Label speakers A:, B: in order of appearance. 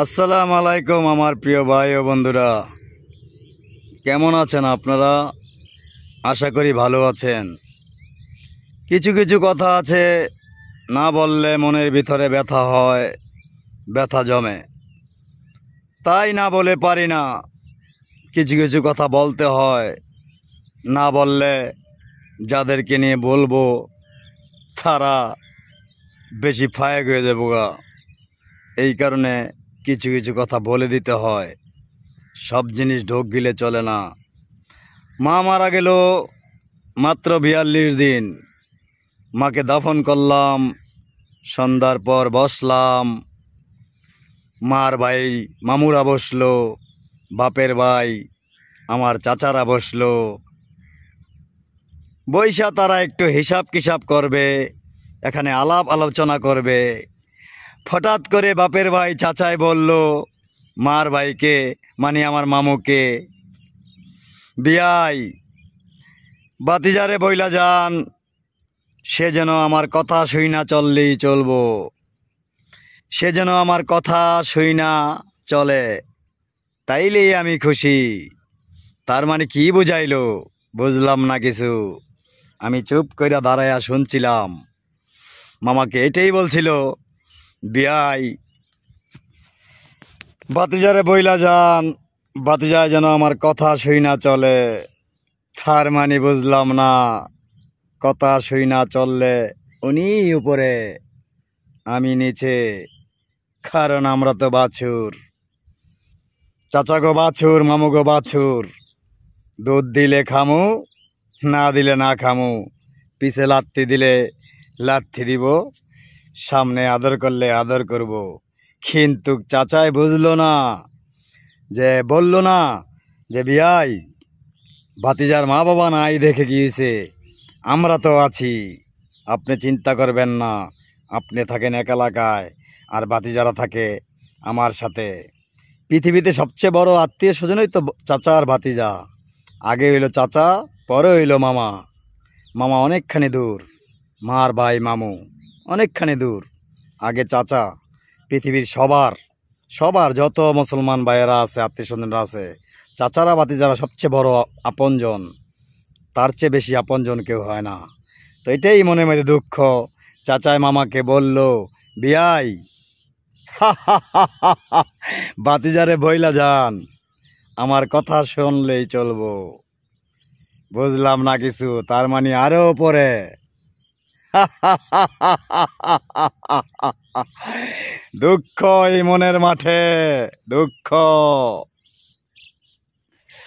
A: আসসালামু আলাইকুম আমার প্রিয় ভাই ও বন্ধুরা, কেমন আছেন আপনারা? আশা করি ভালো আছেন। কিছু কিছু কথা আছে, না বললে মনের ভিতরে ব্যথা হয়, ব্যথা জমে, তাই না বলে পারি না। কিছু কিছু কথা বলতে হয়, না বললে যাদেরকে নিয়ে বলবো তারা বেশি ফায়েক হয়ে যাবো গা। এই কারণে কিছু কিছু কথা বলে দিতে হয়। সব জিনিস ঢোক গিলে চলে না। মা মারা গেল মাত্র ৪২ দিন। মাকে দাফন করলাম, সন্ধ্যার পর বসলাম। মার ভাই মামুরা বসলো, বাপের ভাই আমার চাচারা বসলো। বৈশা তারা একটু হিসাব কিসাব করবে, এখানে আলাপ আলোচনা করবে। হঠাৎ করে বাপের ভাই চাচাই বলল মার ভাইকে, মানে আমার মামুকে, বিয়াই বাতিজারে বইলা যান, সে যেন আমার কথা শুইনা চললেই চলবো, সে যেন আমার কথা শুইনা চলে, তাইলেই আমি খুশি। তার মানে কি বুঝাইলো বুঝলাম না কিছু। আমি চুপ কইরা দাঁড়াইয়া শুনছিলাম। মামাকে এটাই বলছিল, বিয়াই বাতিজারে বইলা যান, বাতিজায় যেন আমার কথা শুইনা চলে। তার মানে বুঝলাম না, কথা শুইনা চললে উনি উপরে আমি নিচে, কারণ আমরা তো বাছুর। চাচা গো বাছুর, মামু গো বাছুর, দুধ দিলে খামু, না দিলে না খামু। পিছে লাত্তি দিলে লাত্তি দিব, সামনে আদর করলে আদর করব। কিন্তু চাচাই বুঝলো না, যে বলল না যে বিয়াই ভাতিজার মা বাবা নাই দেখে গিয়েছে, আমরা তো আছি, আপনি চিন্তা করবেন না। আপনি থাকেন এক এলাকায়, আর ভাতিজারা থাকে আমার সাথে। পৃথিবীতে সবচেয়ে বড় আত্মীয় স্বজনই তো চাচা আর ভাতিজা। আগে হইল চাচা, পরে হইল মামা। মামা অনেকখানি দূর, মার ভাই মামু অনেকখানি দূর, আগে চাচা। পৃথিবীর সবার সবার যত মুসলমান ভাইয়েরা আছে, আত্মীয় স্বজনরা আছে, চাচারা ভাতিজারা সবচেয়ে বড় আপনজন। তার চেয়ে বেশি আপনজন কেউ হয় না। তো এটাই মনে মধ্যে দুঃখ। চাচাই মামাকে বলল, বিয়াই ভাতিজারে বইলা যান, আমার কথা শুনলেই চলবো। বুঝলাম না কিছু, তার মানে আরো পরে। দুঃখ এই মনের মাঠে, দুঃখ।